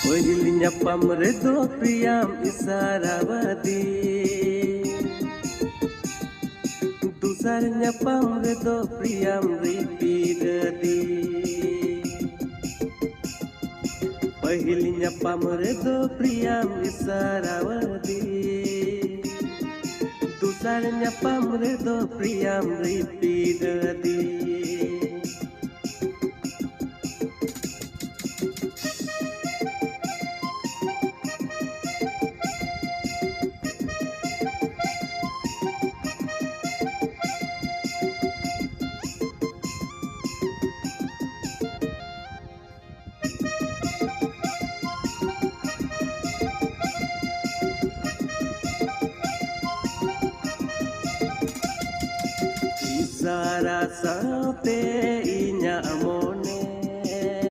Pahilnya pamredo priyam isarawadi Dusarnya pamredo priyam ripidadi Pahilnya pamredo priyam isarawadi Dusarnya pamredo priyam ripidadi Isara sate inya mo